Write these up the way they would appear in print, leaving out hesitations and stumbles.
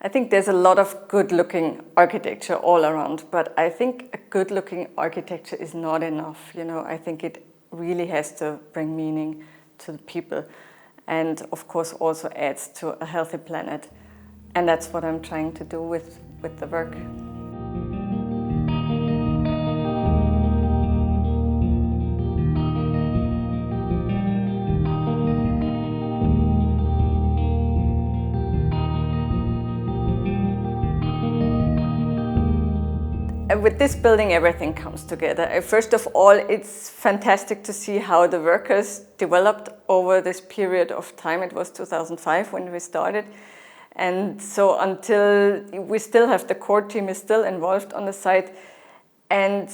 I think there's a lot of good-looking architecture all around, but I think a good-looking architecture is not enough. I think it really has to bring meaning to the people, and of course also adds to a healthy planet. And that's what I'm trying to do with the work. With this building, everything comes together. First of all, it's fantastic to see how the workers developed over this period of time. It was 2005 when we started. And so until we still have the core team is still involved on the site. And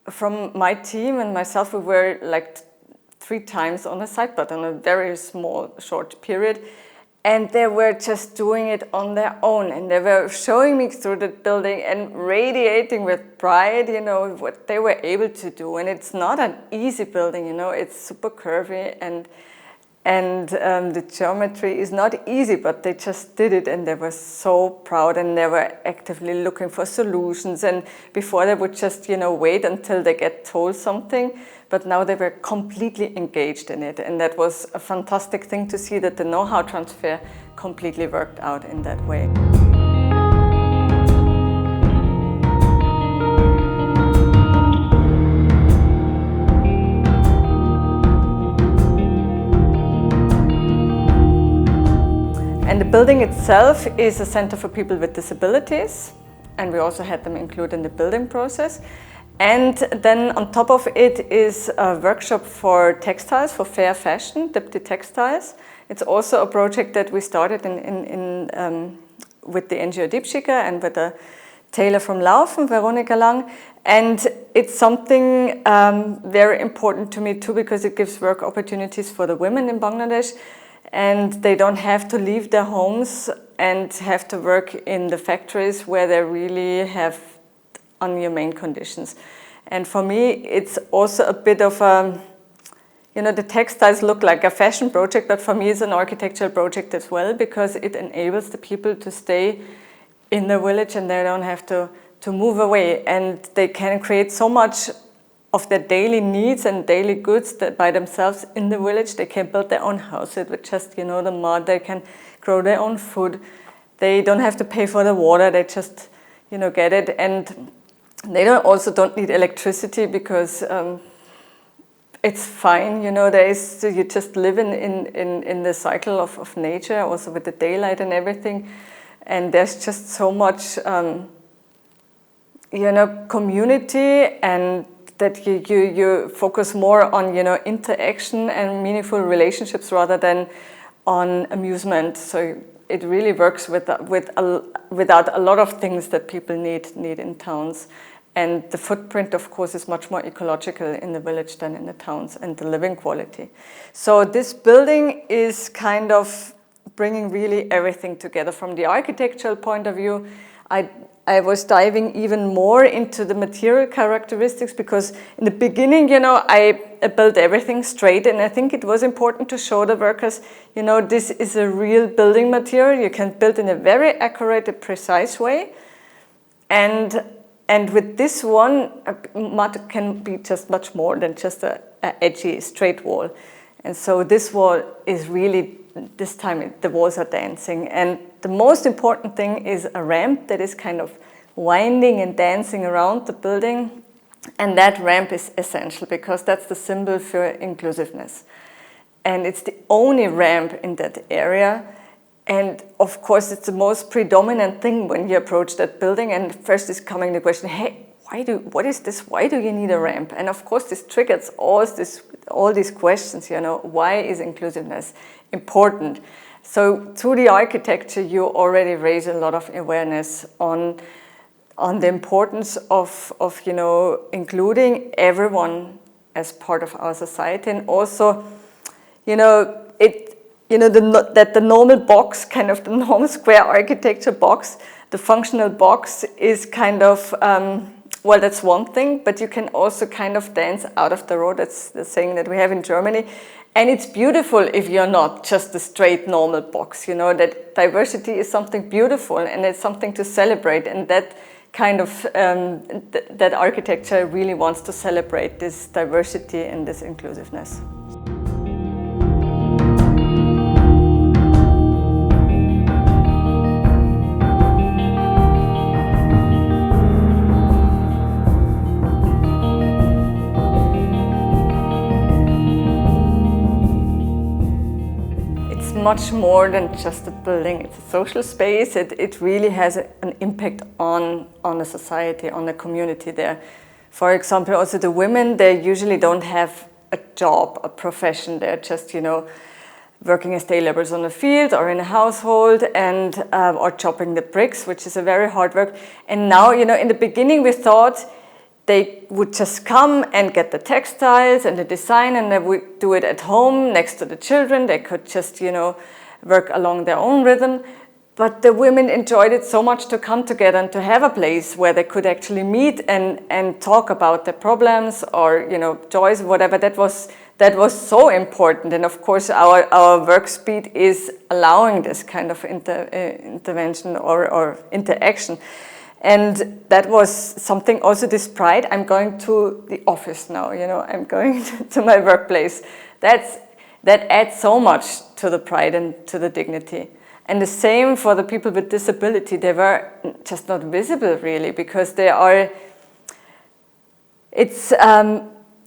from my team and myself, we were like 3 times on the site, but on a very small, short period. And they were just doing it on their own, and they were showing me through the building and radiating with pride, what they were able to do. And it's not an easy building, it's super curvy, and the geometry is not easy, but they just did it, and they were so proud, and they were actively looking for solutions. And before they would just, wait until they get told something, but now they were completely engaged in it. And that was a fantastic thing to see, that the know-how transfer completely worked out in that way. And the building itself is a center for people with disabilities, and we also had them included in the building process. And then on top of it is a workshop for textiles, for fair fashion, Dipti Textiles. It's also a project that we started with the NGO Dipshika and with a tailor from Laufen, Veronica Lang. And it's something very important to me too, because it gives work opportunities for the women in Bangladesh. And they don't have to leave their homes and have to work in the factories where they really have inhumane conditions. And for me, it's also a bit of a, the textiles look like a fashion project, but for me it's an architectural project as well, because it enables the people to stay in the village and they don't have to move away. And they can create so much of their daily needs and daily goods that by themselves in the village. They can build their own houses with just, the mud. They can grow their own food. They don't have to pay for the water. They just, get it. And they don't need electricity, because it's fine. You just live in the cycle of nature, also with the daylight and everything. And there's just so much, community, and that you focus more on, interaction and meaningful relationships rather than on amusement. So it really works without a lot of things that people need in towns. And the footprint, of course, is much more ecological in the village than in the towns, and the living quality. So this building is kind of bringing really everything together. From the architectural point of view, I was diving even more into the material characteristics, because in the beginning, I built everything straight, and I think it was important to show the workers, this is a real building material. You can build in a very accurate, precise way, and with this one, mud can be just much more than just a edgy, straight wall. And so this wall is really, this time the walls are dancing. And the most important thing is a ramp that is kind of winding and dancing around the building. And that ramp is essential, because that's the symbol for inclusiveness. And it's the only ramp in that area. And of course, it's the most predominant thing when you approach that building. And first is coming the question, hey, what is this? Why do you need a ramp? And of course, this triggers all these questions, why is inclusiveness important? So through the architecture, you already raise a lot of awareness on the importance of including everyone as part of our society. And also, that the normal box, kind of the normal square architecture box, the functional box is kind of, well, that's one thing, but you can also kind of dance out of the road. That's the saying that we have in Germany. And it's beautiful if you're not just a straight normal box, you know, that diversity is something beautiful and it's something to celebrate, and that kind of, that architecture really wants to celebrate this diversity and this inclusiveness. Much more than just a building. It's a social space. It really has an impact on the society, on the community there. For example, also the women, they usually don't have a job, a profession. They're just, you know, working as day laborers on the field or in a household, and or chopping the bricks, which is a very hard work. And now, you know, in the beginning we thought they would just come and get the textiles and the design, and they would do it at home next to the children. They could just, you know, work along their own rhythm. But the women enjoyed it so much to come together and to have a place where they could actually meet and talk about their problems or, you know, joys, whatever. That was so important. And of course, our work speed is allowing this kind of intervention or interaction. And that was something also, this pride. I'm going to the office now, you know, I'm going to my workplace. That adds so much to the pride and to the dignity. And the same for the people with disability. They were just not visible really, because they are, it's,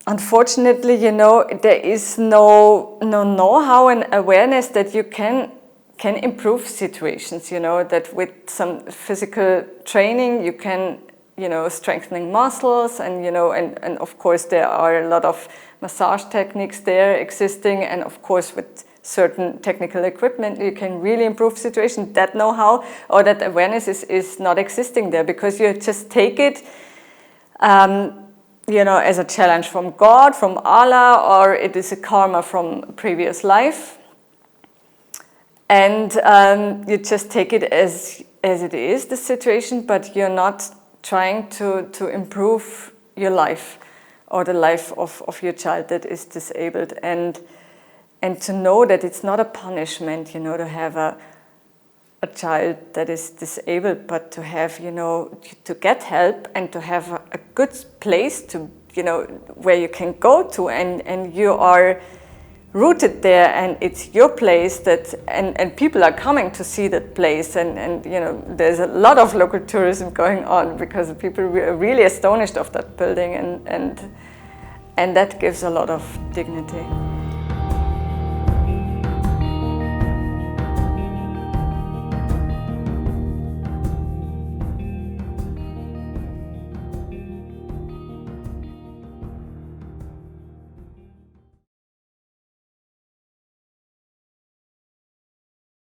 unfortunately, you know, there is no know-how and awareness that you can improve situations, you know, that with some physical training you can, you know, strengthening muscles, and, you know, and of course there are a lot of massage techniques there existing, and of course with certain technical equipment you can really improve situations. That know-how or that awareness is not existing there, because you just take it, you know, as a challenge from God, from Allah, or it is a karma from a previous life. And you just take it as it is, the situation, but you're not trying to improve your life or the life of your child that is disabled. And to know that it's not a punishment, you know, to have a child that is disabled, but to have, you know, to get help and to have a good place to, you know, where you can go to, and you are rooted there, and it's your place, that and people are coming to see that place, and you know, there's a lot of local tourism going on because people are really astonished of that building, and that gives a lot of dignity.